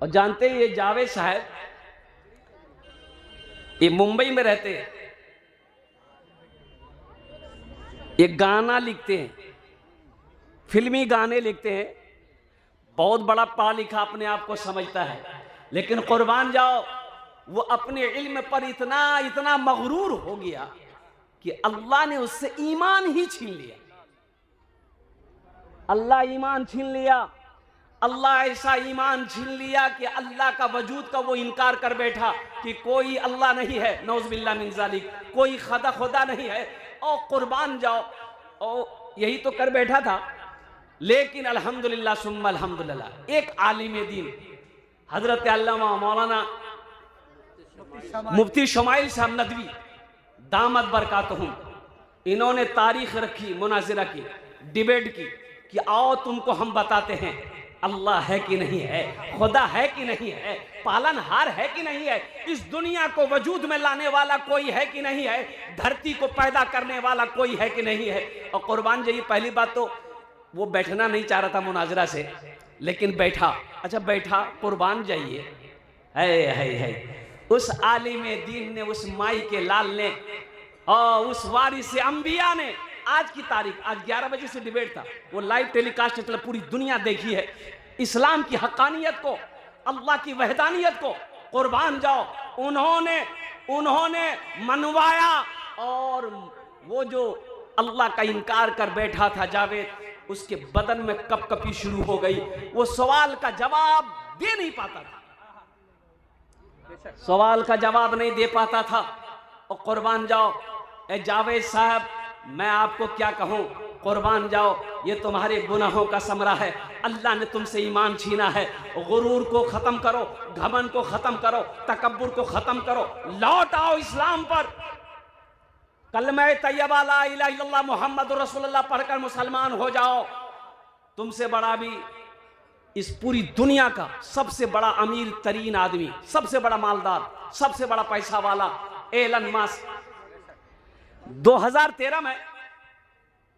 और जानते हैं ये जावेद साहब, ये मुंबई में रहते हैं, ये गाना लिखते हैं, फिल्मी गाने लिखते हैं, बहुत बड़ा पढ़ा लिखा अपने आप को समझता है, लेकिन कुर्बान जाओ वो अपने इल्म पर इतना इतना मगरूर हो गया कि अल्लाह ने उससे ईमान ही छीन लिया। अल्लाह ईमान छीन लिया। अल्लाह ऐसा ईमान छीन लिया कि अल्लाह का वजूद का वो इनकार कर बैठा कि कोई अल्लाह नहीं है, नौज़ुबिल्लाह मिन ज़ालिक, कोई खुदा नहीं है। और कुर्बान जाओ, और यही तो कर बैठा था। लेकिन अल्हम्दुलिल्लाह सुम्मा अल्हम्दुलिल्लाह, एक आलिम दीन हजरत अल्लामा मौलाना मुफ्ती शमाइल साहब नदवी दामद बरकातहुम, इन्होंने तारीख रखी, मुनाजिरा की, डिबेट की कि आओ तुमको हम बताते हैं अल्लाह है कि नहीं है, खुदा है कि नहीं है, पालनहार है कि नहीं है, इस दुनिया को वजूद में लाने वाला कोई है कि नहीं है, धरती को पैदा करने वाला कोई है कि नहीं है। और कुर्बान जाइए, पहली बात तो वो बैठना नहीं चाह रहा था मुनाजरा से, लेकिन बैठा। अच्छा बैठा, कुर्बान जाइए, है उस आलिम दीन ने, उस माई के लाल ने और उस वारिस अंबिया ने, आज की तारीख, आज 11 बजे से डिबेट था, वो लाइव टेलीकास्ट चला, पूरी दुनिया देखी है, इस्लाम की हक्कानियत को, अल्लाह की वहदानियत को। कुर्बान जाओ, उन्होंने मनवाया। और वो जो अल्लाह का इनकार कर बैठा था जावेद, उसके बदन में कपकपी शुरू हो गई, वो सवाल का जवाब दे नहीं पाता था, सवाल का जवाब नहीं दे पाता था। और कुर्बान जाओ ए जावेद साहब, मैं आपको क्या कहूं, कुर्बान जाओ, ये तुम्हारे गुनाहों का समरा है। अल्लाह ने तुमसे ईमान छीना है। गुरूर को खत्म करो, घमन को खत्म करो, तकब्बुर को खत्म करो, लौट आओ इस्लाम पर। कलमा तैयबा ला इलाहा इल्लल्लाह मुहम्मद रसूलुल्लाह पढ़कर मुसलमान हो जाओ। तुमसे बड़ा भी इस पूरी दुनिया का सबसे बड़ा अमीर तरीन आदमी, सबसे बड़ा मालदार, सबसे बड़ा पैसा वाला एलन मस्क 2013 में,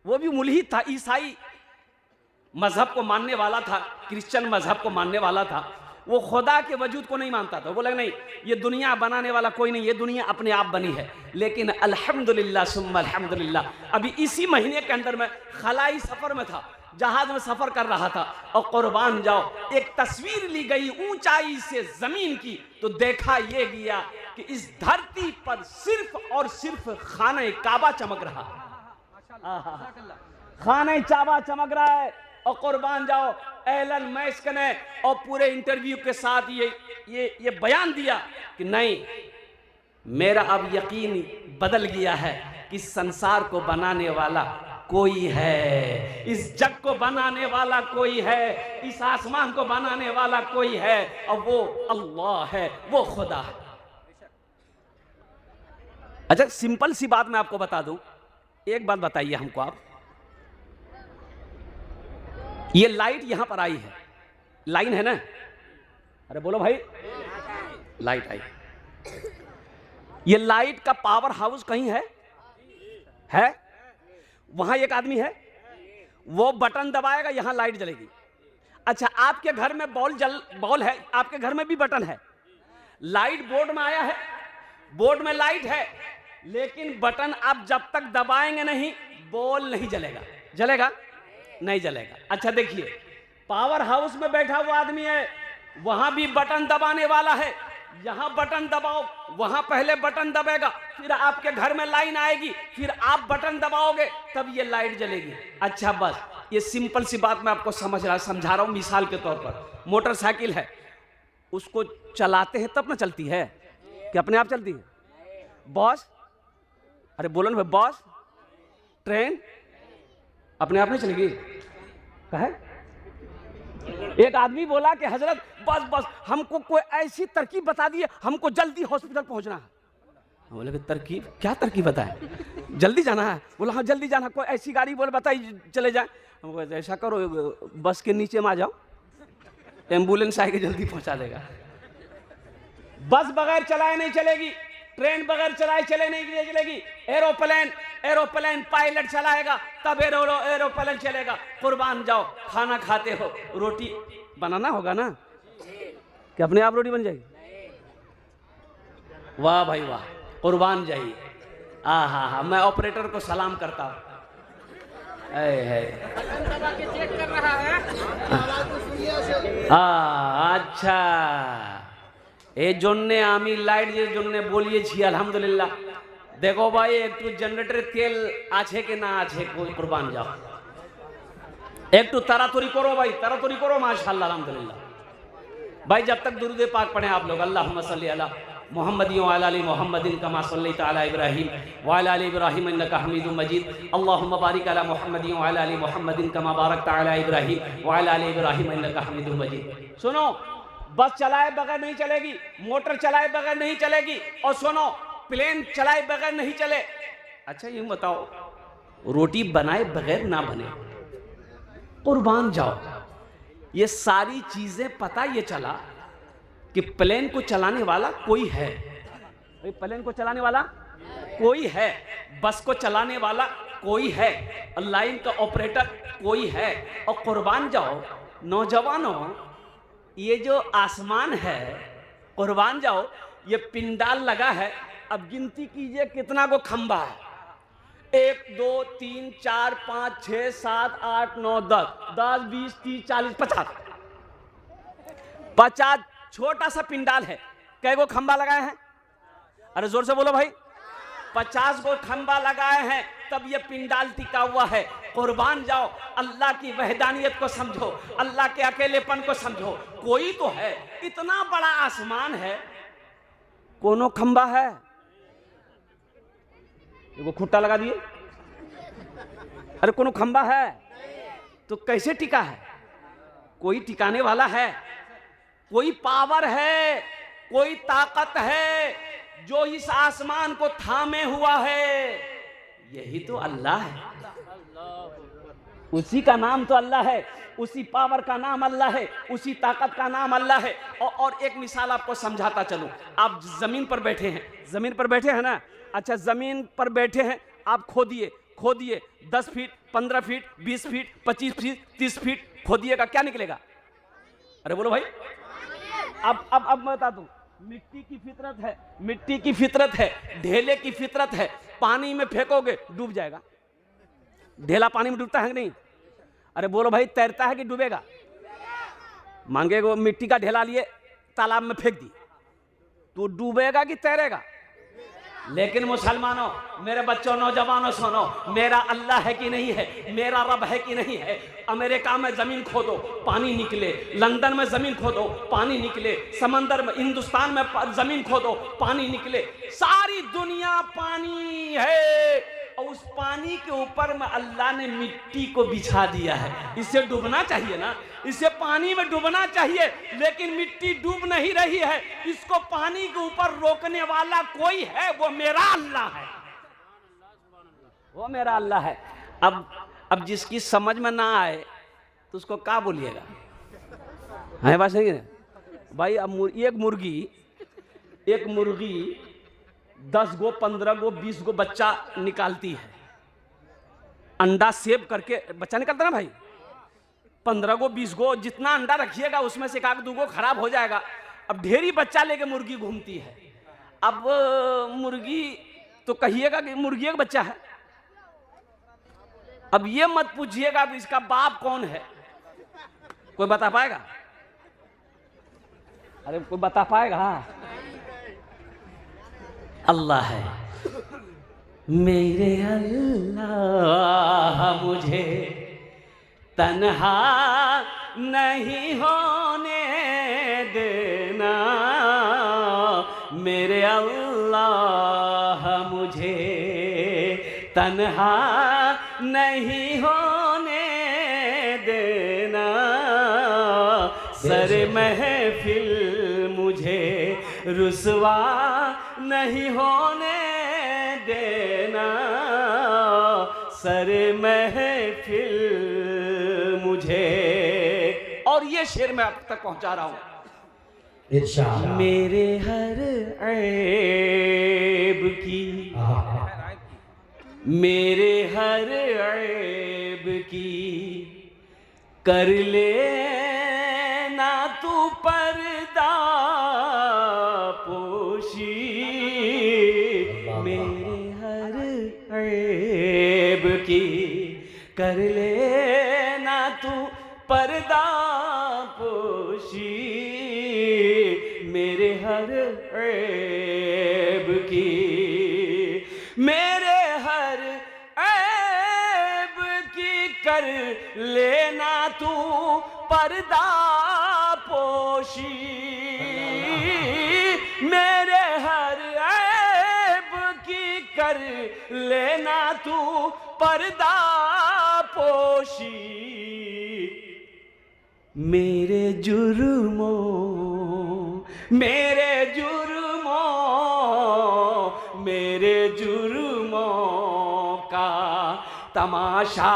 वो भी मुल्हिद था, ईसाई मजहब को मानने वाला था, क्रिश्चियन मजहब को मानने वाला था। वो खुदा के वजूद को नहीं मानता था। वो बोला नहीं, ये दुनिया बनाने वाला कोई नहीं, ये दुनिया अपने आप बनी है। लेकिन अल्हम्दुलिल्लाह सुम्मा अल्हम्दुलिल्लाह, अभी इसी महीने के अंदर मैं खलाई सफर में था, जहाज में सफर कर रहा था, और कुर्बान जाओ एक तस्वीर ली गई ऊंचाई से जमीन की, तो देखा ये गया कि इस धरती पर सिर्फ और सिर्फ खाने काबा चमक रहा है, खाने काबा चमक रहा है। और कुर्बान जाओ एलन मस्क ने और पूरे इंटरव्यू के साथ ये बयान दिया कि नहीं, मेरा अब यकीन बदल गया है कि संसार को बनाने वाला कोई है, इस जग को बनाने वाला कोई है, इस आसमान को बनाने वाला कोई है, और वो अल्लाह है, वो खुदा है। अच्छा सिंपल सी बात मैं आपको बता दूं, एक बात बताइए हमको आप, ये लाइट यहां पर आई है, लाइन है ना, अरे बोलो भाई, लाइट आई, ये लाइट का पावर हाउस कहीं है? वहां एक आदमी है, वो बटन दबाएगा, यहां लाइट जलेगी। अच्छा आपके घर में बॉल है, आपके घर में भी बटन है, लाइट बोर्ड में आया है, बोर्ड में लाइट है, लेकिन बटन आप जब तक दबाएंगे नहीं, बॉल नहीं जलेगा। जलेगा? नहीं जलेगा। अच्छा देखिए, पावर हाउस में बैठा हुआ आदमी है, वहां भी बटन दबाने वाला है, यहां बटन दबाओ, वहां पहले बटन दबेगा, फिर आपके घर में लाइन आएगी, फिर आप बटन दबाओगे, तब ये लाइट जलेगी। अच्छा बस ये सिंपल सी बात मैं आपको समझा रहा हूं मिसाल के तौर पर। मोटरसाइकिल है, उसको चलाते हैं तब ना चलती है, कि अपने आप चलती है? बॉस, अरे बोलो ना बॉस, ट्रेन अपने आप नहीं चलेगी? कहे एक आदमी बोला कि हजरत बस हमको कोई ऐसी तरकीब बता दिए, हमको जल्दी हॉस्पिटल पहुंचना है। बोले तरकीब, क्या तरकीब बताए? जल्दी जाना है? बोला हाँ जल्दी जाना, कोई ऐसी गाड़ी बोले बताइए चले जाए। हम बोले ऐसा करो, बस के नीचे में आ जाओ, एम्बुलेंस आएगी जल्दी पहुंचा देगा। बस बगैर चलाए नहीं चलेगी, ट्रेन बगैर चलाए चले नहीं चलेगी, एरोप्लेन पायलट चलाएगा तब एरोप्लेन चलेगा। कुर्बान जाओ, खाना खाते हो, रोटी बनाना होगा ना, कि अपने आप रोटी बन जाएगी? वाह भाई वाह, कुर्बान जाइए। हा, मैं ऑपरेटर को सलाम करता हूँ। चेक कर रहा है। अच्छा, ए जोन्ने आमी लाइट जे जोन्ने बोलिए छी अल्हम्दुलिल्लाह। देखो भाई, एक तो जनरेटर तेल आछे के ना आछे, कोई कुर्बान जाओ। एक तो तरातुरी करो भाई, तरातुरी करो, माशाअल्लाह अल्हम्दुलिल्लाह। भाई जब तक दुरूद पाक पढ़े आप लोग, अल्लाहुम्मा सल्ली अला मुहम्मदिन व अला आलि मुहम्मदिन कमा सल्लैता अला इब्राहीम व अला आलि इब्राहीम इन्नका हमीदुम मजीद। अल्लाहुम्मा बारिक अला मुहम्मदिन व अला आलि मुहम्मदिन कमा बारकता अला इब्राहीम व अला आलि इब्राहीम इन्नका हमीदुम मजीद। सुनो, बस चलाए बगैर नहीं चलेगी, मोटर चलाए बगैर नहीं चलेगी, और सुनो, प्लेन चलाए बगैर नहीं चले। अच्छा यूं बताओ, रोटी बनाए बगैर ना बने, कुर्बान जाओ। ये सारी चीजें पता ये चला कि प्लेन को चलाने वाला कोई है। भाई प्लेन को चलाने वाला कोई है, बस को चलाने वाला कोई है, लाइन का ऑपरेटर कोई है। और कुर्बान जाओ नौजवानों, ये जो आसमान है, कुर्बान जाओ, ये पिंडाल लगा है। अब गिनती कीजिए कितना को खंबा है। 1 2 3 4 5 6 7 8 9 10 10 20 30 40 50 छोटा सा पिंडाल है। कै गो खंबा लगाए हैं? अरे जोर से बोलो भाई। 50 गो खंबा लगाए हैं, तब ये पिंडाल टिका हुआ है। कुर्बान जाओ, अल्लाह की वहदानियत को समझो, अल्लाह के अकेलेपन को समझो। कोई तो है, इतना बड़ा आसमान है, कोनो खंबा है? वो खुट्टा लगा दिए। अरे कोनो खंबा है तो कैसे टिका है? कोई टिकाने वाला है, कोई पावर है, कोई ताकत है जो इस आसमान को थामे हुआ है। यही तो अल्लाह है, उसी का नाम तो अल्लाह है, उसी पावर का नाम अल्लाह है, उसी ताकत का नाम अल्लाह है। और एक मिसाल आपको समझाता चलूं। आप जमीन पर बैठे हैं, जमीन पर बैठे हैं ना? अच्छा, जमीन पर बैठे हैं, आप खोदिए 10 feet 15 feet 20 feet 25 feet 30 feet खोदिएगा, क्या निकलेगा? अरे बोलो भाई। अब मैं बता दूं, मिट्टी की फितरत है, मिट्टी की फितरत है, ढेले की फितरत है। पानी में फेंकोगे डूब जाएगा। ढेला पानी में डूबता है कि नहीं? अरे बोलो भाई, तैरता है कि डूबेगा? मांगेगो, मिट्टी का ढेला लिए तालाब में फेंक दी, तो डूबेगा कि तैरेगा? लेकिन मुसलमानों, मेरे बच्चों, नौजवानों, सुनो, मेरा अल्लाह है कि नहीं है, मेरा रब है कि नहीं है। अमेरिका में जमीन खोदो पानी निकले, लंदन में जमीन खोदो पानी निकले, समंदर में, हिंदुस्तान में जमीन खोदो पानी निकले। सारी दुनिया पानी है, और उस पानी के ऊपर में अल्लाह ने मिट्टी को बिछा दिया है। इसे डूबना चाहिए ना, इसे पानी में डूबना चाहिए, लेकिन मिट्टी डूब नहीं रही है। इसको पानी के ऊपर रोकने वाला कोई है, वो मेरा अल्लाह है, वो मेरा अल्लाह है। अब जिसकी समझ में ना आए तो उसको क्या बोलिएगा? है बात सही है भाई। अब एक मुर्गी 10 गो 15 गो 20 गो बच्चा निकालती है। अंडा सेव करके बच्चा निकलता ना भाई, 15 गो 20 गो, जितना अंडा रखिएगा उसमें से 1 2 गो खराब हो जाएगा। अब ढेरी बच्चा लेके मुर्गी घूमती है। अब मुर्गी तो कहिएगा कि मुर्गी एक बच्चा है। अब ये मत पूछिएगा कि इसका बाप कौन है, कोई बता पाएगा? अरे कोई बता पाएगा? अल्लाह है। मेरे अल्लाह मुझे तन्हा नहीं होने देना, मेरे अल्लाह मुझे तन्हा नहीं होने देना, सर महफिल मुझे रुसवा नहीं होने देना, सर महफिल मुझे। और ये शेर मैं आप तक पहुंचा रहा हूं। मेरे हर ऐब की, मेरे हर ऐब की कर ले ना तू पर्दा कर लेना तू पर्दा पोशी मेरे हर ऐब की, मेरे हर ऐब की कर लेना तू पर्दा पोशी, मेरे हर ऐब की कर लेना तू पर्दा पोशी, मेरे जुर्मों मेरे जुर्मों का तमाशा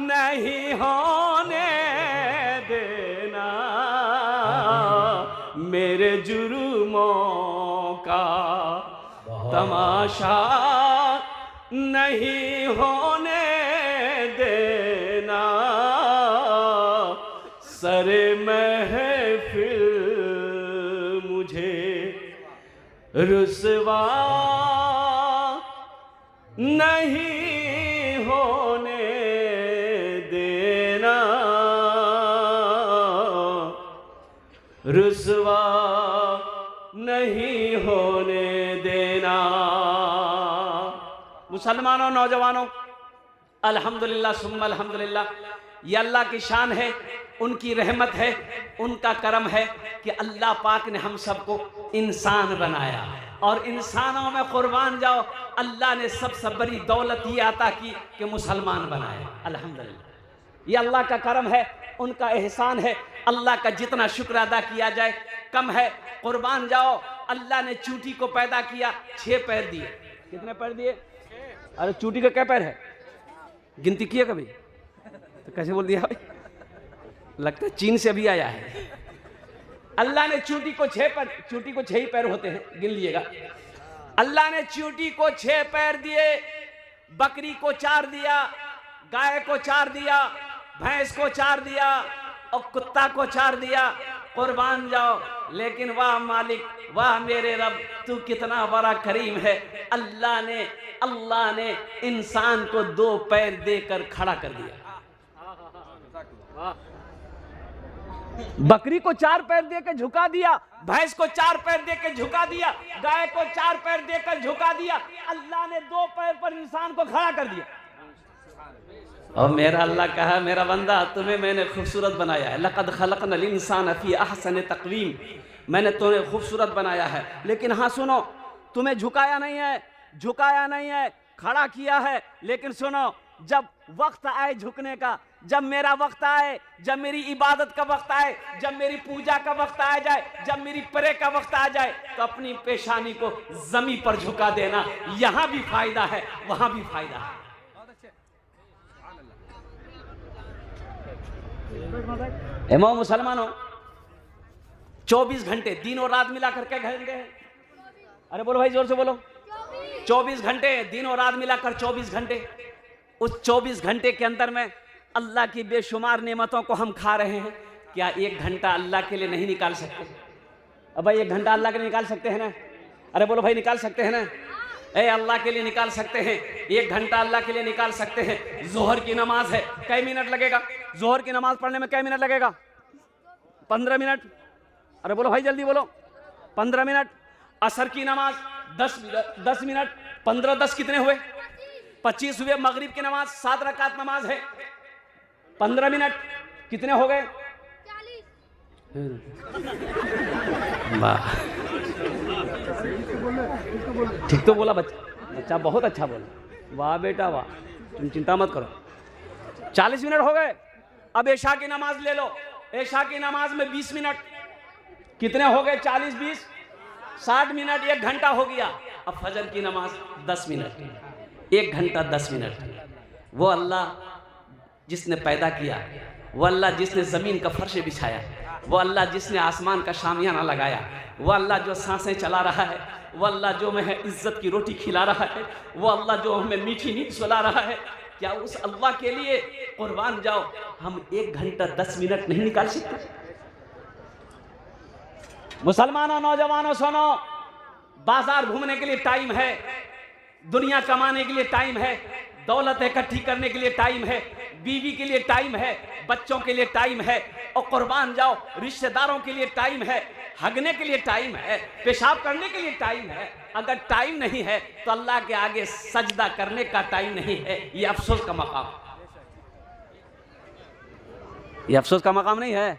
नहीं होने देना, मेरे जुर्मों का तमाशा नहीं होने देना, सरे महफिल मुझे रुसवा नहीं होने देना, रुसवा नहीं होने देना। मुसलमानों, नौजवानों, अल्हम्दुलिल्लाह सुम्मा अल्हम्दुलिल्लाह, ये अल्लाह की शान है, उनकी रहमत है, उनका करम है कि अल्लाह पाक ने हम सबको इंसान बनाया और इंसानों में कुर्बान जाओ, अल्लाह ने सबसे बड़ी दौलत ये अता की कि मुसलमान बनाया। अल्हम्दुलिल्लाह, ये अल्लाह का करम है, उनका एहसान है। अल्लाह का जितना शुक्र अदा किया जाए कम है। कुर्बान जाओ, अल्लाह ने चूंटी को पैदा किया, 6 पैर दिए। कितने पैर दिए? अरे चूंटी का क्या पैर है? गिनती किया कभी? तो कैसे बोल दिया भाई? लगता है चीन से अभी आया है। अल्लाह ने चूंटी को 6 पैर, चूंटी को 6 ही पैर होते हैं, गिन लीजिएगा। अल्लाह ने चूंटी को 6 पैर दिए, बकरी को 4 दिया, गाय को 4 दिया, भैंस को 4 दिया और कुत्ता को 4 दिया। कुर्बान जाओ, लेकिन वाह मालिक, वाह मेरे रब, तू कितना बड़ा करीम है। अल्लाह ने इंसान को 2 पैर देकर खड़ा कर दिया। बकरी को 4 पैर देकर झुका दिया, भैंस को 4 पैर देकर झुका दिया, गाय को 4 पैर देकर झुका दिया। अल्लाह ने 2 पैर पर इंसान को खड़ा कर दिया। और मेरा अल्लाह कहा, मेरा बंदा, तुम्हें मैंने खूबसूरत बनाया है। लक़द खलक़नल इंसान फ़ी अहसन तक़वीम, मैंने तुम्हें खूबसूरत बनाया है। लेकिन हाँ सुनो, तुम्हें झुकाया नहीं है, खड़ा किया है। लेकिन सुनो, जब वक्त आए झुकने का, जब मेरा वक्त आए, जब मेरी इबादत का वक्त आए, जब मेरी पूजा का वक्त आ जाए, जब मेरी प्रे का वक्त आ जाए, तो अपनी पेशानी को जमीन पर झुका देना। यहां भी फायदा है, वहां भी फायदा है। एमो मुसलमानों, 24 घंटे दिन और रात मिला करके घंटे हैं। अरे बोलो भाई, जोर से बोलो। 24 घंटे दिन और रात मिलाकर 24 घंटे। उस 24 घंटे के अंदर में अल्लाह की बेशुमार नेमतों को हम खा रहे हैं। क्या 1 घंटा अल्लाह के लिए नहीं निकाल सकते? अब भाई 1 घंटा अल्लाह के लिए निकाल सकते हैं ना? अरे बोलो भाई, निकाल सकते हैं ना? अल्लाह के लिए निकाल सकते हैं। 1 घंटा अल्लाह के लिए निकाल सकते हैं। जोहर की नमाज है, कई मिनट लगेगा? जोहर की नमाज पढ़ने में कई मिनट लगेगा? 15 मिनट। अरे बोलो भाई, जल्दी बोलो। 15 मिनट। असर की नमाज 10 मिनट। 15 10 कितने हुए? 25 हुए। मगरिब की नमाज 7 रकात नमाज है, 15 मिनट कितने हो गए? 40। वाह, ठीक तो बोला बच्चा बहुत अच्छा बोला। वाह बेटा वाह, तुम चिंता मत करो। 40 मिनट हो गए। अब ऐशा की नमाज ले लो। ऐशा की नमाज में 20 मिनट कितने हो गए? 40 20 60 मिनट, 1 घंटा हो गया। अब फजर की नमाज 10 मिनट, 1 घंटा 10 मिनट। वो अल्लाह जिसने पैदा किया, वो अल्लाह जिसने ज़मीन का फर्श बिछाया, वो अल्लाह जिसने आसमान का शामियाना लगाया, वो अल्लाह जो सांसें चला रहा है, वो अल्लाह जो हमें इज्जत की रोटी खिला रहा है, वो अल्लाह जो हमें मीठी नींद सुला रहा है, क्या उस अल्लाह के लिए कुर्बान जाओ हम 1 घंटा 10 मिनट नहीं निकाल सकते? मुसलमानों, नौजवानों सुनो, बाजार घूमने के लिए टाइम है, दुनिया कमाने के लिए टाइम है, दौलत इकट्ठी करने के लिए टाइम है, बीवी के लिए टाइम है, बच्चों के लिए टाइम है, और कुर्बान जाओ रिश्तेदारों के लिए टाइम है, हगने के लिए टाइम है, पेशाब करने के लिए टाइम है। अगर टाइम नहीं है तो अल्लाह के आगे सजदा करने का टाइम नहीं है। ये अफसोस का मकाम, ये अफसोस का मकाम नहीं है।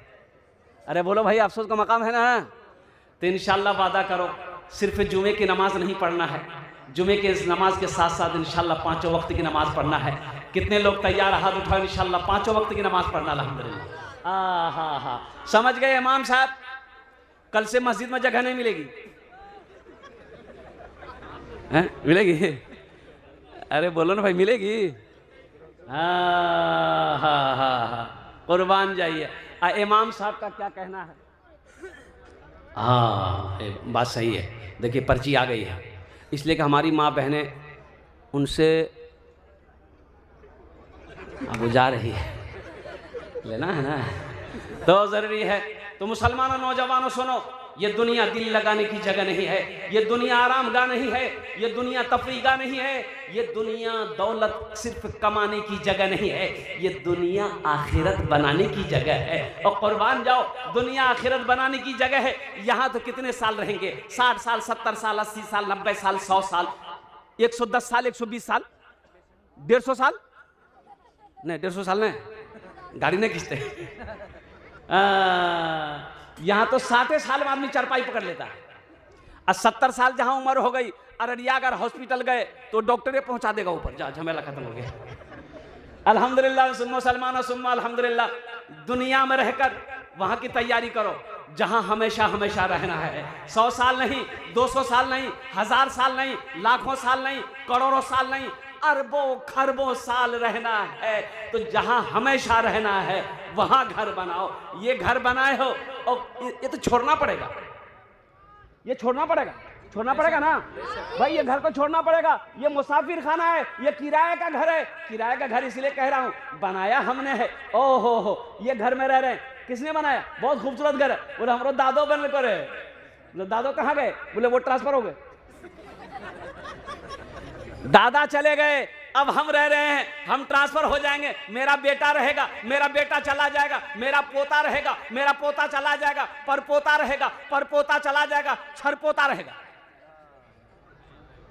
अरे बोलो भाई, अफसोस का मकाम है ना। तो इंशाल्लाह वादा करो, सिर्फ जुमे की नमाज नहीं पढ़ना है, जुमे के नमाज के साथ साथ इंशाल्लाह 5 वक्त की नमाज पढ़ना है। कितने लोग तैयार, हाथ उठाओ, इंशाल्लाह 5 वक्त की नमाज पढ़ना। अल्हम्दुलिल्लाह। हाँ, समझ गए इमाम साहब? कल से मस्जिद में जगह नहीं मिलेगी। हैं? मिलेगी? अरे बोलो ना भाई, मिलेगी? हाँ, कुर्बान जाइए। इमाम साहब का क्या कहना है? हाँ, बात सही है। देखिए पर्ची आ गई है, इसलिए कि हमारी माँ बहनें उनसे अब वो जा रही है, लेना है ना, तो ज़रूरी है। तो मुसलमानों, नौजवानों सुनो, ये दुनिया दिल लगाने की जगह नहीं है, ये दुनिया आराम गाह नहीं है, ये दुनिया तफरीह गाह नहीं है, ये दुनिया दौलत सिर्फ कमाने की जगह नहीं है, ये दुनिया आखिरत बनाने की जगह है। और कुर्बान जाओ, दुनिया आखिरत बनाने की जगह है। यहाँ तो कितने साल रहेंगे? 60 साल, 70 साल, 80 साल, 90 साल, 100 साल, 110 साल, 120 साल, 150 साल नहीं, 150 साल नहीं, गाड़ी नहीं खींचते। यहाँ तो 60 साल में आदमी चारपाई पकड़ लेता है। और 70 साल जहाँ उम्र हो गई, अररिया अगर हॉस्पिटल गए तो डॉक्टर पहुंचा देगा ऊपर, जा झमेला खत्म हो गया। अल्हम्दुलिल्लाह, सुन्नो सलमाना सुम्मा अल्हम्दुलिल्लाह। दुनिया में रहकर वहाँ की तैयारी करो जहाँ हमेशा हमेशा रहना है। 100 साल नहीं, 200 साल नहीं, 1000 साल नहीं, लाखों साल नहीं, करोड़ों साल नहीं, अरबों खरबों साल रहना है। तो जहां हमेशा रहना है वहां घर बनाओ। ये घर बनाए हो और ये तो छोड़ना पड़ेगा, ये छोड़ना पड़ेगा, छोड़ना पड़ेगा ना भाई, ये घर को छोड़ना पड़ेगा। ये मुसाफिर खाना है, ये किराए का घर है। किराए का घर इसलिए कह रहा हूं, बनाया हमने है। ओ हो, ये घर में रह रहे हैं, किसने बनाया? बहुत खूबसूरत घर है। बोले हमारे दादो बन करे। बोले दादो कहाँ गए? बोले वो ट्रांसफर हो गए, दादा चले गए, अब हम रह रहे हैं, हम ट्रांसफर हो जाएंगे। मेरा बेटा रहेगा, मेरा बेटा चला जाएगा, मेरा पोता रहेगा, मेरा पोता चला जाएगा, परपोता रहेगा, परपोता चला जाएगा, छरपोता रहेगा।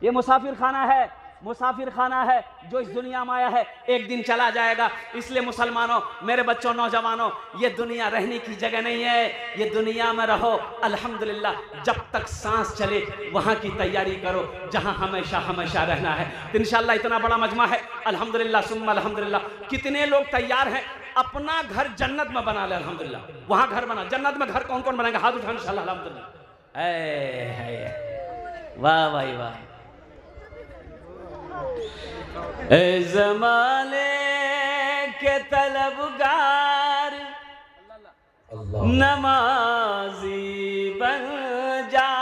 ये मुसाफिर खाना है, मुसाफिर खाना है जो इस दुनिया में आया है, एक दिन चला जाएगा। इसलिए मुसलमानों, मेरे बच्चों, नौजवानों, ये दुनिया रहने की जगह नहीं है। ये दुनिया में रहो अल्हम्दुलिल्लाह, जब तक सांस चले वहाँ की तैयारी करो जहाँ हमेशा हमेशा रहना है। तो इंशाअल्लाह इतना बड़ा मजमा है, अल्हम्दुलिल्लाह सुम्मा अल्हम्दुलिल्लाह। कितने लोग तैयार हैं अपना घर जन्नत में बना ले? अल्हम्दुलिल्लाह, वहाँ घर बना। जन्नत में घर कौन कौन बनाएगा? हाथ उठाओ इंशाअल्लाह। अल्हम्दुलिल्लाह, वाह भाई वाह। ज़माने के तलबगार नमाजी बन जा,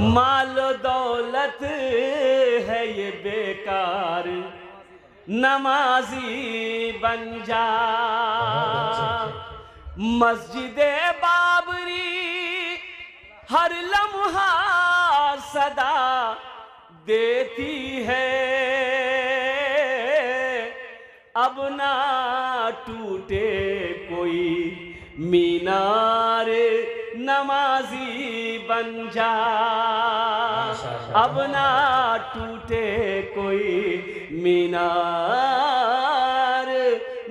माल दौलत है ये बेकार, नमाजी बन जा। मस्जिदे बाबरी हर लम्हा सदा देती है, अब ना टूटे कोई मीनार, नमाजी बन जा। अब ना टूटे कोई मीनार,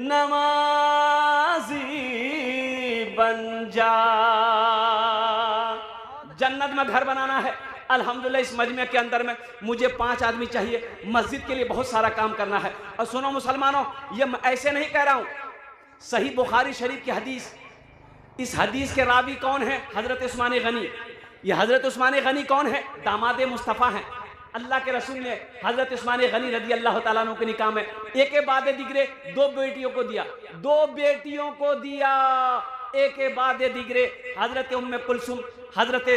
नमाजी बन जा। जन्नत में घर बनाना है अल्हम्दुलिल्लाह। इस मजमे के अंदर में मुझे 5 आदमी चाहिए, मस्जिद के लिए बहुत सारा काम करना है। और सुनो मुसलमानों, ये ऐसे नहीं कह रहा हूं, सही बुखारी शरीफ की हदीस, इस हदीस के रावी कौन है? हजरत उस्मान गनी। ये हजरत उस्मान गनी कौन है? दामाद मुस्तफ़ा हैं। अल्लाह के रसूल ने हजरत उस्मान गनी रजी अल्लाह तआला अन्हु के निकाह में एक बाद दिगरे 2 बेटियों को दिया, 2 बेटियों को दिया, एक बाद दिगरे हजरत उम्मे कुलसुम, हजरत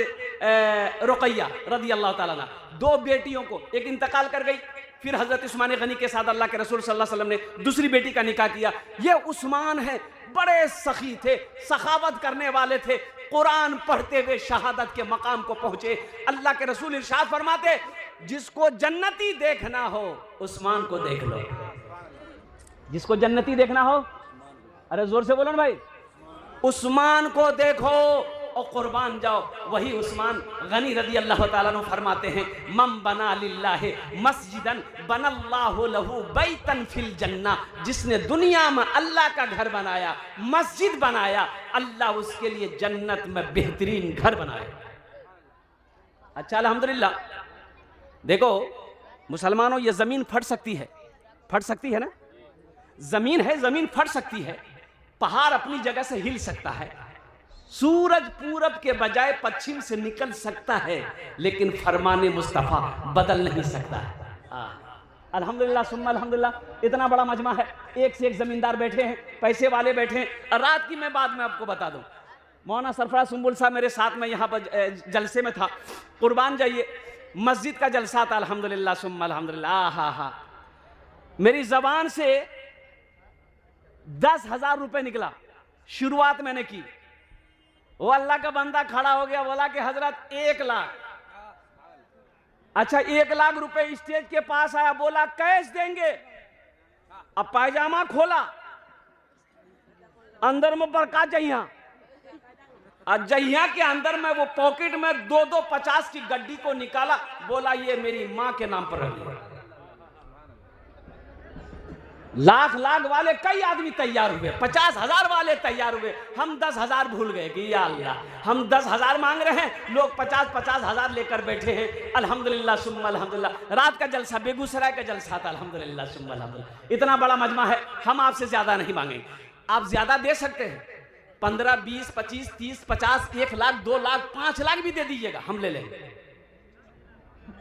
रुकैया रदी अल्लाह तआला अन्हा, 2 बेटियों को, एक इंतकाल कर गई। फिर हजरत उस्मान गनी के साथ अल्लाह के रसूल सल्लल्लाहु अलैहि वसल्लम ने दूसरी बेटी का निकाह किया। ये उस्मान है, बड़े सखी थे, सखावत करने वाले थे, कुरान पढ़ते हुए शहादत के मकाम को पहुंचे। अल्लाह के रसूल इरशाद फरमाते, जिसको जन्नती देखना हो उस्मान को देख लो। जिसको जन्नती देखना हो, अरे जोर से बोलो ना भाई, उस्मान को देखो और कुर्बान जाओ। वही उस्मान गनी रदी अल्लाह ताला अन्हु फरमाते हैं, मम बना लिल्लाहि मस्जिदन बनल्लाहु लहू बैतन फिल जन्ना। जिसने दुनिया में अल्लाह का घर बनाया, मस्जिद बनाया, अल्लाह उसके लिए जन्नत में बेहतरीन घर बनाया। अच्छा अल्हम्दुलिल्लाह। देखो मुसलमानों, ये जमीन फट सकती है, फट सकती है ना, जमीन है, जमीन फट सकती है, पहाड़ अपनी जगह से हिल सकता है, सूरज पूरब के बजाय पश्चिम से निकल सकता है, लेकिन फरमाने मुस्तफा बदल नहीं सकता है। अल्हम्दुलिल्लाह सुम्मा अल्हम्दुलिल्लाह। इतना बड़ा मजमा है, एक से एक जमींदार बैठे हैं, पैसे वाले बैठे हैं। रात की मैं बात में आपको बता दूं, मौलाना सरफराज सुंबुल साहब मेरे साथ में यहाँ पर जलसे में था, कुर्बान जाइए, मस्जिद का जलसा था। अल्हम्दुलिल्लाह सुम्मा अल्हम्दुलिल्लाह। हा मेरी जबान से 10,000 रुपए निकला, शुरुआत मैंने की। वो अल्लाह का बंदा खड़ा हो गया, बोला कि हजरत 1 लाख। अच्छा 1 लाख रुपए स्टेज के पास आया, बोला कैश देंगे। अब पायजामा खोला, अंदर में बरका जहिया, और जहिया के अंदर में वो पॉकेट में 2-2 50 की गड्डी को निकाला, बोला ये मेरी मां के नाम पर रख लिया। लाख वाले कई आदमी तैयार हुए, 50,000 वाले तैयार हुए, हम 10,000 भूल गए कि या अल्लाह, हम 10,000 मांग रहे हैं, लोग 50,000 लेकर बैठे हैं। अल्हम्दुलिल्लाह सुम्मा अल्हम्दुलिल्लाह। रात का जलसा बेगूसराय का जलसा था। अल्हम्दुलिल्लाह सुम्मा अल्हम्दुलिल्लाह। इतना बड़ा मजमा है, हम आपसे ज्यादा नहीं मांगेंगे। आप ज्यादा दे सकते हैं, 15, 20, 25, 30, 50, 1 लाख, 2 लाख, 5 लाख भी दे दीजिएगा, हम ले लेंगे।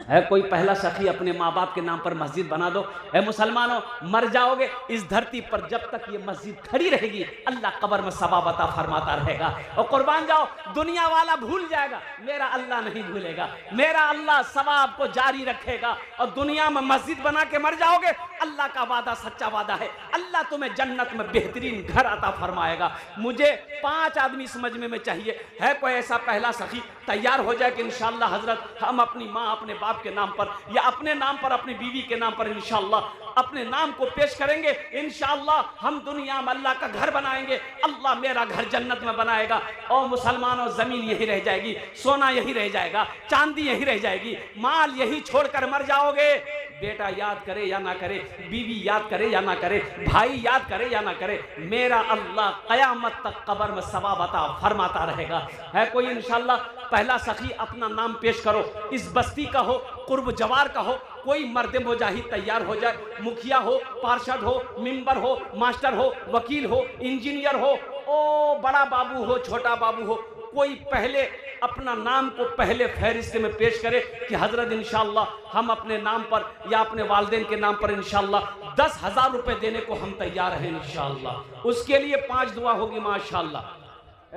है कोई पहला सखी अपने माँ बाप के नाम पर मस्जिद बना दो। है मुसलमानों, मर जाओगे इस धरती पर, जब तक ये मस्जिद खड़ी रहेगी अल्लाह कब्र में सवाब अता फरमाता रहेगा। और कुर्बान जाओ, दुनिया वाला भूल जाएगा, मेरा अल्लाह नहीं भूलेगा, मेरा अल्लाह सवाब को जारी रखेगा। और दुनिया में मस्जिद बना के मर जाओगे, अल्लाह का वादा सच्चा वादा है, अल्लाह तुम्हें जन्नत में बेहतरीन घर अता फरमाएगा। मुझे 5 आदमी इस मजमे में चाहिए। है कोई ऐसा पहला सखी तैयार हो जाए कि इंशाअल्लाह हजरत हम अपनी माँ अपने बाप के नाम पर या अपने नाम पर अपनी बीवी के नाम पर इंशाअल्लाह अपने नाम को पेश करेंगे। इंशाअल्लाह हम दुनिया में अल्लाह का घर बनाएंगे, अल्लाह मेरा घर जन्नत में बनाएगा। और मुसलमानों, जमीन यही रह जाएगी, सोना यही रह जाएगा, चांदी यही रह जाएगी, माल यही छोड़कर मर जाओगे। बेटा याद करे या ना करे, बीवी याद करे या ना करे, भाई याद करे या ना करे, मेरा अल्लाह कयामत तक कब्र में सवाब अता फरमाता रहेगा। है कोई इंशाअल्लाह पहला सखी अपना नाम पेश करो, इस बस्ती का हो, कुर्ब जवार का हो, कोई मर्द मुजाहिद तैयार हो जाए, मुखिया हो, पार्षद हो, मेंबर हो, मास्टर हो, वकील हो, इंजीनियर हो, ओ बड़ा बाबू हो, छोटा बाबू हो, कोई पहले अपना नाम को पहले फहरिस्त में पेश करे कि हजरत इंशाअल्लाह हम अपने नाम पर या अपने वालिदैन के नाम पर इंशाअल्लाह 10,000 रुपए देने को हम तैयार हैं इंशाअल्लाह। उसके लिए 5 दुआ होगी माशाअल्लाह।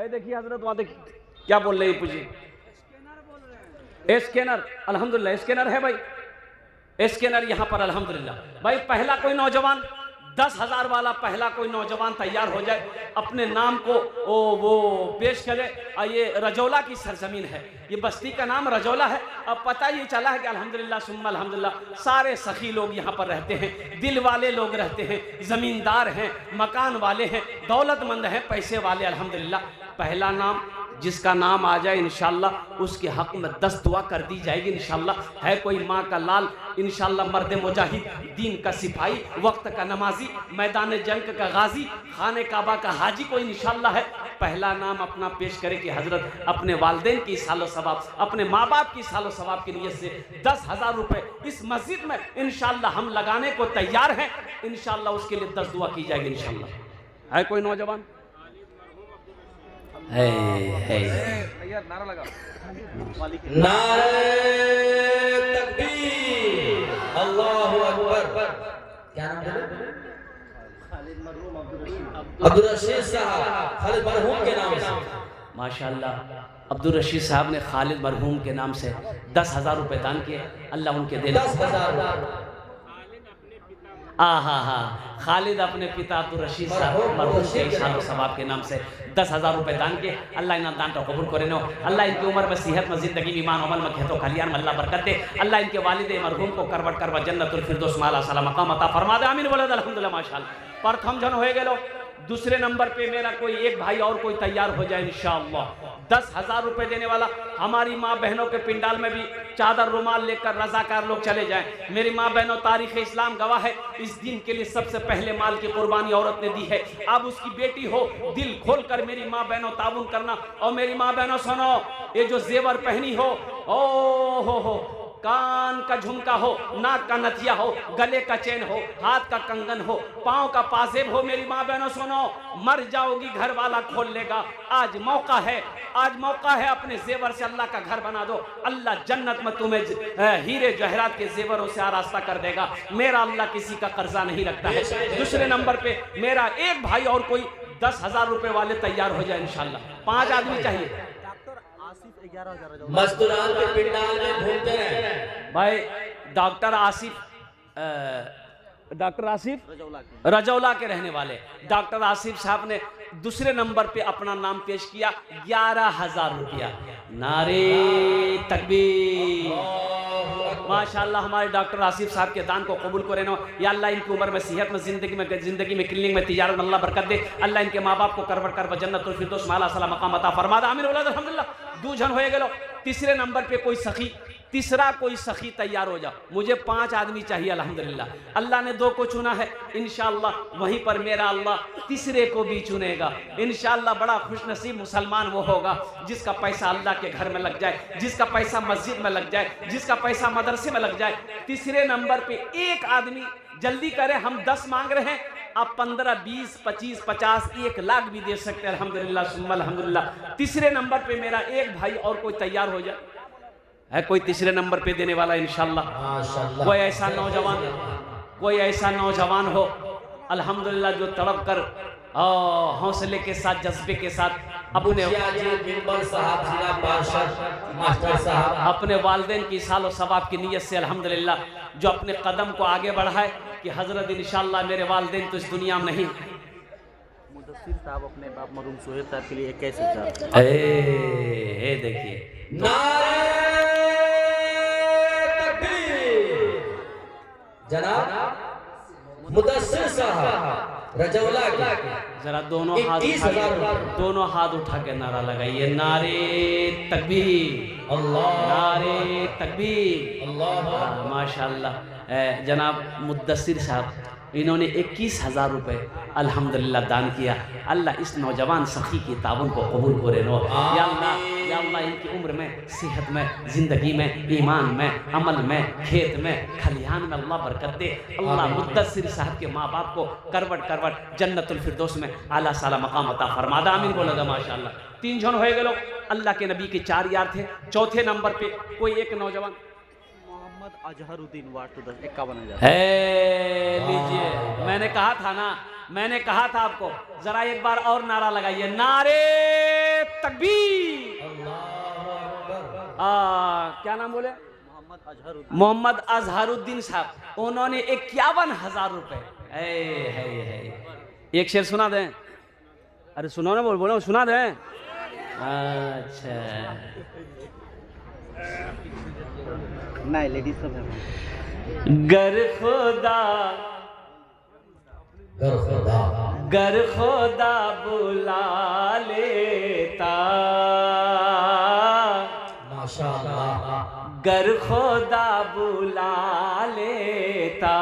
देखिए हजरत वहां देखिए क्या बोल रहे हैं, पूछिए। स्कैनर, अल्हम्दुलिल्लाह स्कैनर है भाई, स्कैनर यहाँ पर अल्हम्दुलिल्लाह। भाई पहला कोई नौजवान 10,000 वाला पहला कोई नौजवान तैयार हो जाए, अपने नाम को वो पेश करे। ये रजौला की सरजमीन है, ये बस्ती का नाम रजौला है। अब पता ये चला है कि अल्हम्दुलिल्लाह सुम्मा अल्हम्दुलिल्लाह सारे सखी लोग यहाँ पर रहते हैं, दिल वाले लोग रहते हैं, जमींदार हैं, मकान वाले हैं, दौलतमंद हैं, पैसे वाले। अल्हम्दुलिल्लाह पहला नाम जिसका नाम आ जाए इंशाअल्लाह उसके हक में 10 दुआ कर दी जाएगी इंशाअल्लाह। है कोई माँ का लाल इंशाअल्लाह, मर्द मुजाहिद, दीन का सिपाही, वक्त का नमाजी, मैदान जंग का गाजी, खाने काबा का हाजी कोई इंशाअल्लाह है, पहला नाम अपना पेश करे कि हजरत अपने वालिदैन की सालो सवाब, अपने माँ बाप की सालो सवाब की नीयत से 10,000 रुपए इस मस्जिद में इंशाअल्लाह हम लगाने को तैयार हैं। इंशाअल्लाह उसके लिए 10 दुआ की जाएगी इंशाअल्लाह। है कोई नौजवान? नारा लगा, नारे तकबीर, अल्लाहु अकबर। क्या नाम बोले? अब्दुल रशीद साहब, खालिद मरहूम के नाम से। माशाअल्लाह अब्दुल रशीद साहब ने खालिद मरहूम के नाम से 10,000 रुपए दान किए, अल्लाह उनके दिल 10,000। आहा खालिद अपने पिता अब्दुल रशीद साहब मरहूम के इशारों सवाब के नाम से 10,000 रुपए दान के। अल्लाह इनाम दान का कबूल करे नो। अल्लाह इनकी उम्र में सेहत में जिंदगी में ईमान अमल में खेतों खलियान में अल्लाह बरकत दे। अल्लाह इनके वालिद मरहूम को करबट करबट जन्नतुल फिरदौस माला साला मकाम अता फरमा दे। आमीन बोले अल्हम्दुलिल्लाह माशाअल्लाह। प्रथम जन हो गेलो। दूसरे नंबर पे मेरा कोई एक भाई और कोई तैयार हो जाए इंशाअल्लाह। 10,000 रुपए देने वाला। हमारी माँ बहनों के पिंडाल में भी चादर रुमाल लेकर रजाकार लोग चले जाएं। मेरी माँ बहनों तारीख इस्लाम गवाह है, इस दिन के लिए सबसे पहले माल की कुर्बानी औरत ने दी है। अब उसकी बेटी हो, दिल खोल कर मेरी माँ बहनों ताबुन करना। और मेरी माँ बहनों सुनो, ये जो जेवर पहनी हो, ओ हो कान का झुमका हो, नाक का नथिया हो, गले का चेन हो, हाथ का कंगन हो, पाँव का पाजेब हो, मेरी माँ बहनों सुनो, मर जाओगी घर वाला खोल लेगा। आज मौका है, आज मौका है, अपने जेवर से अल्लाह का घर बना दो। अल्लाह जन्नत में तुम्हें हीरे जहरात के जेवरों से आरास्ता कर देगा। मेरा अल्लाह किसी का कर्जा नहीं रखता है। दूसरे नंबर पे मेरा एक भाई और कोई 10,000 रुपए वाले तैयार हो जाए इंशाल्लाह। 5 आदमी चाहिए। मस्तूरान के पिंडाल में घूमते रहे भाई डॉक्टर आसिफ रजौला के रहने वाले डॉक्टर आसिफ साहब ने दूसरे नंबर पे अपना नाम पेश किया। 11,000 रुपया। नारे तकबीर। माशाअल्लाह हमारे डॉक्टर आसिफ साहब के दान को कबूल करे नो। या अल्लाह इनकी उम्र में सेहत में जिंदगी में क्लिनिक में तिजारत में अल्लाह बरकत दे। अल्लाह इनके माँ बाप को करवट कर जन्नतुल फिरदौस माला सला मकाम अता फरमा दे। आमीन अल्हम्दुलिल्लाह। 2 जन हो गेलो। तीसरे नंबर पे कोई सखी, तीसरा कोई सखी तैयार हो जाओ। मुझे 5 आदमी चाहिए अल्हम्दुलिल्लाह। अल्लाह ने 2 को चुना है, इंशाअल्लाह वहीं पर मेरा अल्लाह तीसरे को भी चुनेगा इंशाअल्लाह। बड़ा खुशनसीब मुसलमान वो होगा जिसका पैसा अल्लाह के घर में लग जाए, जिसका पैसा मस्जिद में लग जाए, जिसका पैसा मदरसे में लग जाए। तीसरे नंबर पे एक आदमी जल्दी करे, हम 10 मांग रहे हैं, आप 15, 20, 25, 50, 1 लाख भी दे सकते हैं अल्हम्दुलिल्लाह सुम्मा अल्हम्दुलिल्लाह। तीसरे नंबर पे मेरा एक भाई और कोई तैयार हो जाए। है कोई तीसरे नंबर पे देने वाला इंशाअल्लाह? कोई ऐसा नौजवान हो अल्हम्दुलिल्लाह जो तड़प कर हौसले के साथ जज्बे के साथ अपने वालिदैन की सालो सवाब की नीयत से अल्हम्दुलिल्लाह जो अपने कदम को आगे बढ़ाए कि हजरत इंशाअल्लाह मेरे वालिदैन तो इस दुनिया में नहीं। मुदस्सिर साहब अपने बाप मरहूम सोहेल साहब के लिए 21,000। देखिए जनाब मुदस्सिर साहब रजौला के जरा दोनों हाथ उठा के नारा लगाइए। नारे तकबीर अल्लाह, नारे तकबीर अल्लाह। माशाअल्लाह जनाब मुदस्सिर साहब इन्होंने 21,000 रुपए अल्हम्दुलिल्लाह दान किया। अल्लाह इस नौजवान सखी की ताबन को कबूल करे नो। या अल्लाह इनकी उम्र में, सेहत में, जिंदगी में, ईमान में, अमल में, खेत में, खलिहान में अल्लाह बरकत दे। अल्लाह मुदस्सिर साहब के माँ बाप को करवट जन्नतुल फिरदौस में आला साला मकाम अता फरमा दे। आमीन बोलेगा माशाअल्लाह। 3 जन हो गए। अल्लाह के नबी के 4 यार थे। चौथे नंबर पे कोई एक नौजवान अजहरुद्दीन वार्ड 51,000। लीजिए, मैंने कहा था आपको, जरा एक बार और नारा लगाइए। नारे तकबीर। क्या नाम बोले? मोहम्मद अजहरुद्दीन साहब। उन्होंने 51,000 रुपए। एक शेर सुना दें? अरे सुनो ना, बोलो सुना दें। अच्छा नहीं, लेडीज सब है। गर खुदा बुला लेता, माशाअल्लाह, गर खुदा बुला लेता,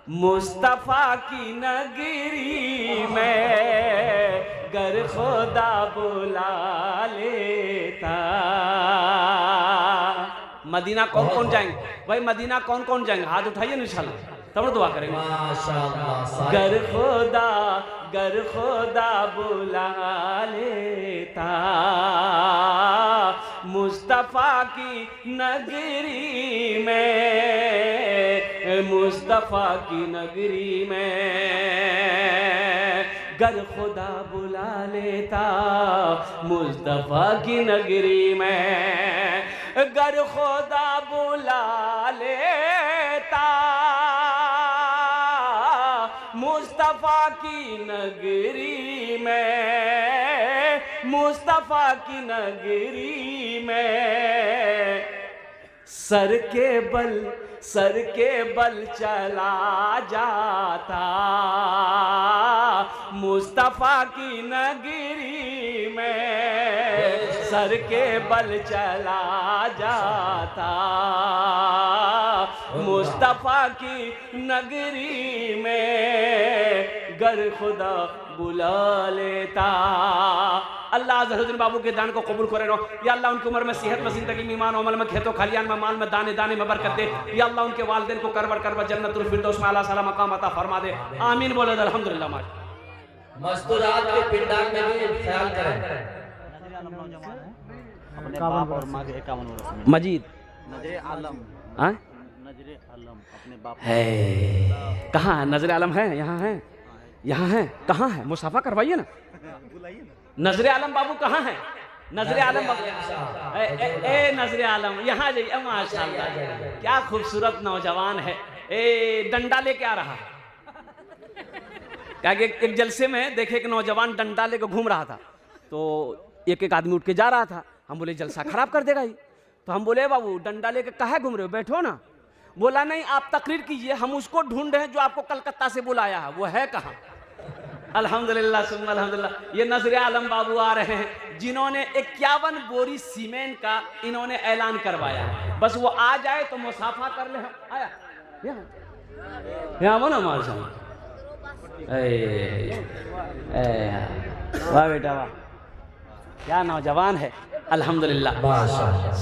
मुस्तफा की नगरी में गर खुदा बुला लेता। मदीना कौन कौन जाएंगे भाई? मदीना कौन कौन जाएंगे? हाथ उठाइए ना इंशाल्लाह, तब दुआ करेंगे। माशाअल्लाह। गर खुदा बुला लेता, मुस्तफा की नगरी में, मुस्तफा की नगरी में गर खुदा बुला लेता, मुस्तफा की नगरी में गर खुदा बुला लेता, की नगरी में, मुस्तफा की नगरी में, सर के बल चला जाता, मुस्तफा की नगरी में सर के बल चला जाता, मुस्तफा की नगरी में गर खुदा बुला लेता। अल्लाह ज़हरुद्दीन बाबू के दान को कबूल करे रो या अल्लाह, उनकी उम्र में सेहत में, जिंदगी में, ईमान अमल में, खेतों खलियान में, माल में, दाने दाने में बरकत दे या अल्लाह। उनके वालिदैन को करवर करवर जन्नतुल फिरदौस में आला साला मकाम अता फरमा दे। आमीन बोले अल्हम्दुलिल्लाह। मस्तूरात के पिंडान में भी ख्याल करें। अपने बाप और माँ के 51 वर्ष में मजीद नजरे आलम, हाँ नजरे आलम अपने बाप है। कहाँ है नजर आलम? है यहाँ है, यहाँ है। कहाँ है? मुसाफा करवाइए ना। नजरे आलम बाबू कहाँ है? नजरे आलम बाबू, ए नजरे आलम यहाँ जाइए। माशाल्लाह क्या खूबसूरत नौजवान है। ए डंडा लेके आ रहा है। क्या एक जलसे में देखे एक नौजवान डंडा लेके घूम रहा था, तो एक आदमी उठ के जा रहा था। हम बोले जलसा खराब कर देगा ये, तो हम बोले बाबू डंडा लेके काहे घूम रहे हो, बैठो ना। बोला नहीं आप तकरीर कीजिए, हम उसको ढूंढ रहे हैं जो आपको कलकत्ता से बुलाया है, वो है कहाँ? अल्हम्दुलिल्लाह सुम्मा अल्हम्दुलिल्लाह। ये नजरे आलम बाबू आ रहे हैं जिन्होंने 51 बोरी सीमेंट का इन्होंने ऐलान करवाया है। बस वो आ जाए तो मुसाफा कर ले। हम आया यहाँ वो ना माशाल्लाह। वाह बेटा वाह, क्या नौजवान है अल्हम्दुलिल्लाह।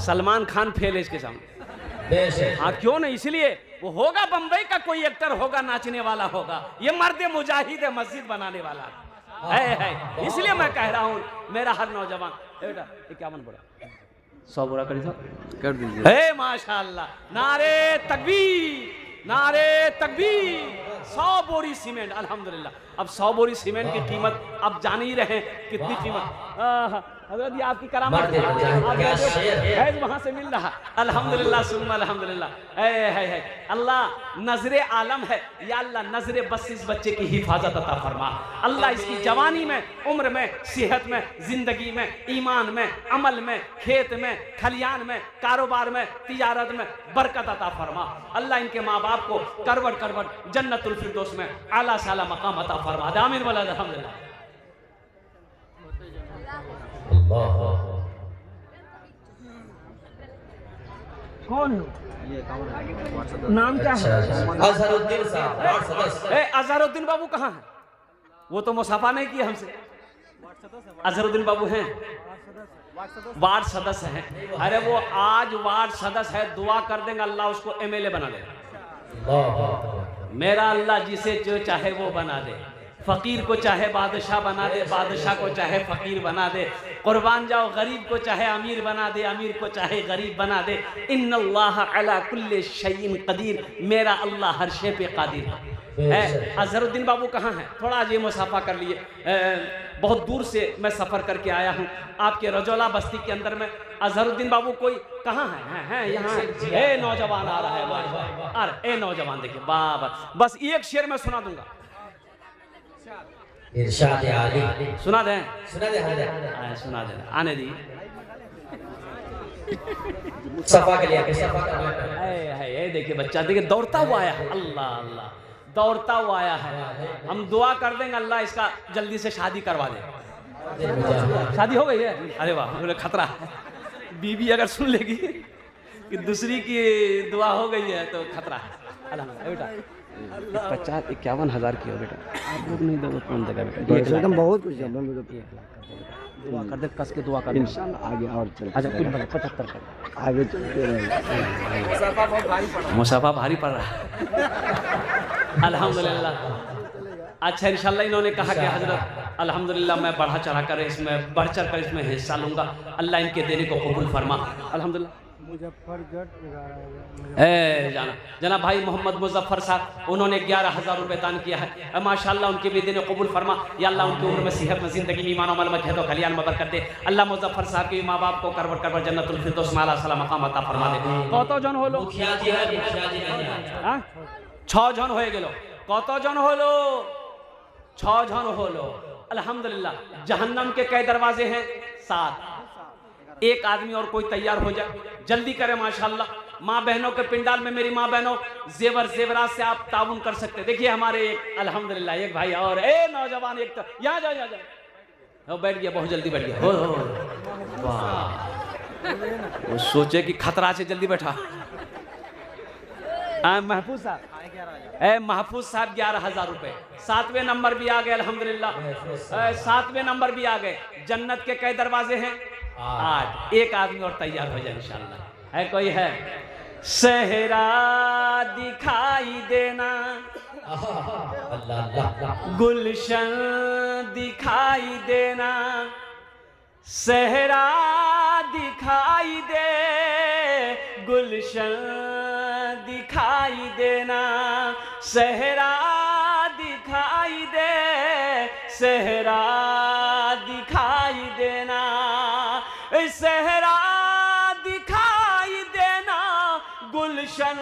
सलमान खान फेल है इसके सामने। हाँ क्यों नहीं, इसलिए वो होगा बंबई का कोई एक्टर होगा, नाचने वाला होगा। ये मर्द मुजाहिद है, मस्जिद बनाने वाला है। इसलिए मैं कह रहा हूँ मेरा हर नौजवान बेटा 51 बोला 100 बोरा कर दीजिए। माशाल्लाह, नारे तकबीर, नारे तकबीर। 100 बोरी सीमेंट अल्हम्दुलिल्लाह। अब 100 बोरी सीमेंट की कीमत आप जान ही रहे हैं कितनी कीमत। हज़रत ये आपकी करामत है, वहाँ से मिल रहा। अल्हम्दुलिल्लाह सुम्मा अल्हम्दुलिल्लाह। है अल्लाह नजरे आलम है या अल्लाह, नजरे बस इस बच्चे की हिफाजत अता फरमा अल्लाह। इसकी जवानी में, उम्र में, सेहत में, जिंदगी में, ईमान में, अमल में, खेत में, खलियान में, कारोबार में, तिजारत में बरकत अता फरमा अल्लाह। इनके माँ बाप को करवट करवट जन्नतुल फिरदौस में आला साला मकाम अता फरमा दे। आमीन बोला अल्हम्दुलिल्लाह। कौन है ये? नाम क्या है? अजहरुद्दीन साहब, वार्ड सदस्य। अजहरुद्दीन बाबू कहाँ है? वो तो मुसाफा नहीं किया हमसे। अजहरुद्दीन बाबू हैं, वार्ड सदस्य हैं। अरे वो आज वार्ड सदस्य है, दुआ कर देंगे अल्लाह उसको MLA बना दे। मेरा अल्लाह जिसे जो चाहे वो बना दे। फकीर को चाहे बादशाह बना दे, बादशाह को चाहे फकीर बना दे। कुर्बान जाओ, गरीब को चाहे अमीर बना दे, अमीर को चाहे गरीब बना दे। इन्नल्लाह अला कुल्ले शैइन कदीर। मेरा अल्लाह हर शे पे कादिर है। अजहरुद्दीन बाबू कहाँ हैं? थोड़ा आज ये मुसाफा कर लिए। बहुत दूर से मैं सफ़र करके आया हूँ आपके रजौला बस्ती के अंदर में। अजहरुद्दीन बाबू कोई कहाँ है? यहाँ है। नौजवान आ रहा है। अरे ए नौजवान देखिए बाबा, बस एक शेर में सुना दूंगा। इरशाद आली सुना दें? सुना दे, सुना दें, आने दी। सफा के लिए सफा करना है। देखिए बच्चा, देखिए दौड़ता हुआ आया है। अल्लाह अल्लाह, दौड़ता हुआ आया है। हम दुआ कर देंगे अल्लाह इसका जल्दी से शादी करवा दे। शादी हो गई है? अरे वाह, बोले खतरा, बीवी अगर सुन लेगी कि दूसरी की दुआ हो गई है तो खतरा है। अल्लाह बेटा 50-51 हज़ार की हो बेटा, आप लोग नहीं दोगे कौन देगा बेटा? एकदम बहुत कुछ है। दुआ कर दे, कस के दुआ कर दे इंशाल्लाह आगे और चल। अच्छा कुछ 75 कर आगे चलते रहेंगे। मुसाफा भारी पड़ रहा है अल्हम्दुलिल्लाह। अच्छा इंशाल्लाह इन्होंने कहा कि हजरत अल्हम्दुलिल्लाह मैं बढ़ा चढ़ा कर इसमें बढ़ चढ़ कर इसमें हिस्सा लूँगा। अल्लाह इनके देने को कबूल फरमा अल्हम्दुलिल्लाह। जना भाई मोहम्मद मुजफ्फर साहब, उन्होंने 11,000 रुपये दान किया है। माशाल्लाह उनके भी देने कबूल फरमा या अल्लाह। उनकी उम्र में, सेहत में, जिंदगी में, ईमान अमल में, खेतों खलियान में बरकत दे अल्लाह। मुजफ्फर साहब के माँ बाप को करवर करवर जन्नतुल फिरदौस में आला साला मकाम अता फरमा दे। कत जन हलो? 6 जन हो गेलो। कत जन हलो? 6 जन हो लो अल्हम्दुलिल्लाह। जहन्नम के कई दरवाजे हैं? 7। एक आदमी और कोई तैयार हो जाए, जल्दी करें माशाल्लाह। माँ बहनों के पिंडाल में मेरी माँ बहनों जेवर जेवरात से आप ताउन कर सकते। देखिए हमारे एक अल्हम्दुलिल्लाह एक भाई और नौजवान एक यहाँ जाओ यहाँ जाओ, बैठ गया, बहुत जल्दी बैठ गया। हो वाह, वो सोचे कि खतरा से जल्दी बैठा। महफूज साहब, महफूज साहब 11,000 रुपए। 7वें नंबर भी आ गए अल्हम्दुलिल्लाह। 7वें नंबर भी आ गए। जन्नत के कई दरवाजे हैं? 8। एक आदमी और तैयार हो जाए इंशाल्लाह। है कोई है? सहरा दिखाई देना, गुलशन दिखाई देना, सहरा दिखाई दे, गुलशन दिखाई देना, सहरा दिखाई दे, सहरा दिखाई देना, सहरा दिखाई देना, गुलशन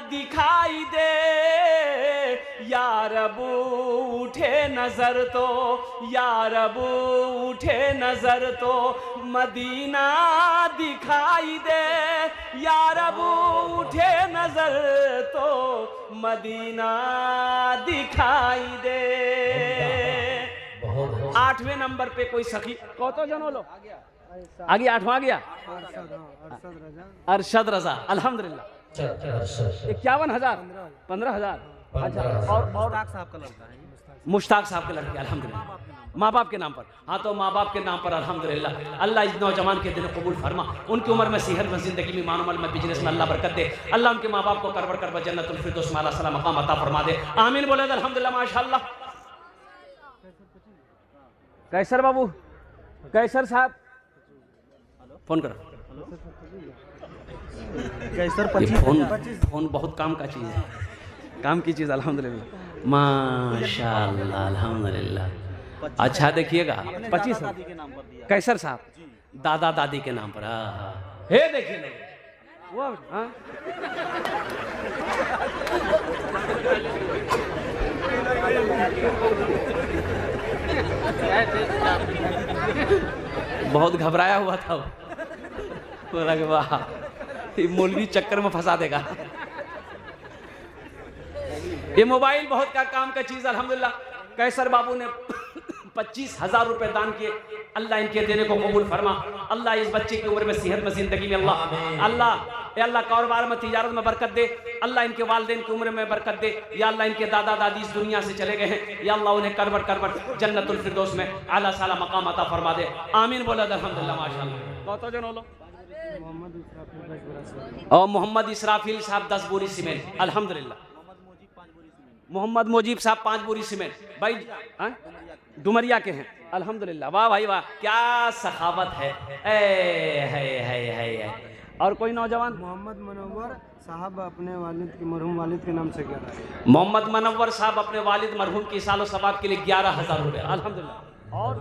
दिखाई दे। या रब उठे नजर तो, या रब उठे नजर तो मदीना दिखाई दे, या रब उठे नजर तो मदीना दिखाई दे। 8वें नंबर पे कोई सखी, कौतो जनो लो आ गया, 8वां आ गया, अरशद रजा अल्हम्दुलिल्लाह। 51,000, 15,000। अच्छा, और साहब का लड़का है, मुश्ताक साहब के लड़के अल्हम्दुलिल्लाह, माँ बाप के नाम पर। हाँ, तो माँ बाप के नाम पर अल्हम्दुलिल्लाह। अल्लाह इस नौजवान के दिल कबूल फरमा, उनकी उम्र में, सेहत में, जिंदगी में, मानोमल में, बिजनेस में अल्लाह बरकत दे। अल्लाह उनके माँ बाप को करवर करवर जन्नतुल फिरदौस में आला मकाम अता फरमा दे। आमीन बोले अल्हम्दुलिल्लाह माशाअल्लाह। कैसर बाबू, कैसर साहब फोन करो। कैसर फोन बहुत काम का चीज़ है, काम की चीज़ अल्हम्दुलिल्लाह माशाअल्लाह अल्हम्दुलिल्लाह। अच्छा देखिएगा 25 कैसर साहब दादा दादी के नाम पर। हे देखिए वो बहुत घबराया हुआ था, बोला कि वाह ये मौलवी चक्कर में फंसा देगा। ये मोबाइल बहुत का काम का चीज़ अल्हम्दुलिल्लाह। कैसर बाबू ने 25,000 रुपए दान किए। अल्लाह इनके देने को कबूल फरमा। अल्लाह इस बच्चे की उम्र में, सेहत में, जिंदगी में अल्लाह कारोबार में, तिजारत में बरकत दे। अल्लाह इनके वालिदैन की उम्र में बरकत दे। या अल्लाह इनके दादा दादी इस दुनिया से चले गए हैं, या अल्लाह उन्हें करवट करवट जन्नतुल फिरदौस में आला साला मकाम अता फरमा दे। आमीन बोला अल्हम्दुलिल्लाह माशाअल्लाह। कौन जन बोलो? और मोहम्मद इसराफिल साहब 10 बोरी सीमेंट अल्हम्दुलिल्लाह। मोहम्मद मुजीब साहब 5 बोरी सीमेंट भाई डुमरिया के हैं अल्हम्दुलिल्लाह। वाह भाई वाह, क्या सखावत है। और कोई नौजवान? मोहम्मद मनव्वर साहब अपने वालिद के मरहूम वालिद के नाम से कह रहा है। मोहम्मद मनव्वर साहब अपने वालिद मरहूम की सालो सवाब के लिए 11,000 रुपए अल्हम्दुलिल्लाह। और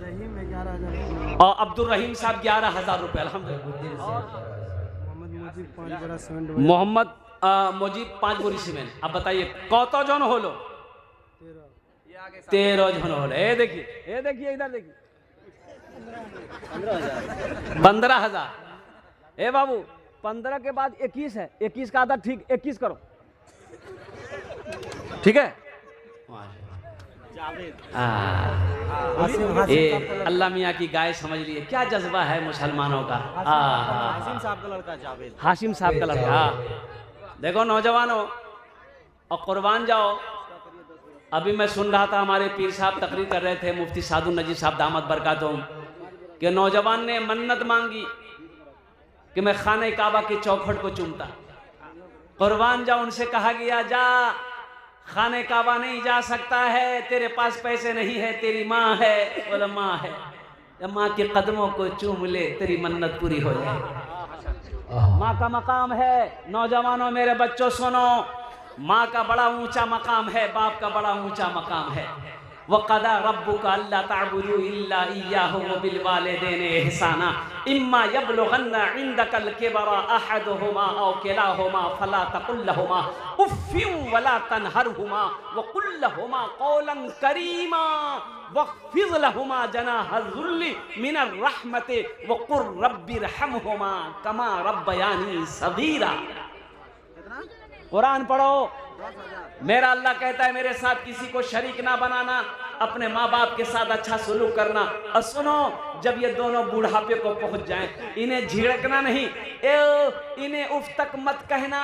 रहीम 11,000 और अब्दुल रहीम साहब 11,000 रुपए अल्हम्दुलिल्लाह। मोहम्मद मुजीब 5 बड़ा सीमेंट। मोहम्मद मुजीब 5 बोरी सीमेंट। अब बताइए कौतो जन हो लो? 13 जन हो लो। ये देखिए इधर देखिए 15,000। ए बाबू 15 के बाद 21 है, 21 का आधा ठीक 21 करो, ठीक है। अल्लाह मियाँ की गाय समझ लिए, क्या जज्बा है मुसलमानों का। हाशिम साहब का लड़का जावेद, हाशिम साहब का लड़का। देखो नौजवानों, और कुर्बान जाओ। अभी मैं सुन रहा था, हमारे पीर साहब तकरीर कर रहे थे, मुफ्ती सादुल नजीर साहब दामद बरकातुहुम, कि नौजवान ने मन्नत मांगी कि मैं खाने काबा की चौखट को चूमता। कुर्बान जाओ, उनसे कहा गया जा खाने काबा नहीं जा सकता है, तेरे पास पैसे नहीं है, तेरी माँ है। बोला माँ है, जब माँ के कदमों को चूम ले तेरी मन्नत पूरी हो जाए। माँ का मकाम है। नौजवानों मेरे बच्चों सुनो, माँ का बड़ा ऊंचा मकाम है, बाप का बड़ा ऊंचा मकाम है। वक़दा रब्बुका अल्ला ताबुदू इल्ला इय्याहु व बिल वालिदैनि इहसाना इम्मा यबलुगन्ना इंदकल किबरा अहदुहुमा औ किलाहुमा फला तकुल लहुमा उफ्फिन वला तनहरहुमा व कुल लहुमा कौलन करीमा वख्फिज़ लहुमा जनाह ज़ुल्ली मिनर रहमति व कुर रब्बिरहमहुमा कमा रब्बयानी सगीरा। कुरान पढ़ो। मेरा अल्लाह कहता है मेरे साथ किसी को शरीक ना बनाना, अपने माँ बाप के साथ अच्छा सलूक करना। और सुनो, जब ये दोनों बुढ़ापे को पहुंच जाएं, इन्हें झिड़कना नहीं, इन्हें उफ तक मत कहना।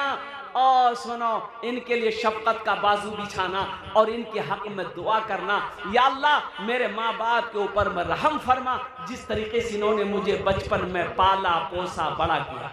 और सुनो, इनके लिए शफकत का बाजू बिछाना और इनके हक में दुआ करना, या अल्लाह मेरे माँ बाप के ऊपर में रहम फरमा, जिस तरीके से इन्होंने मुझे बचपन में पाला पोसा बड़ा किया।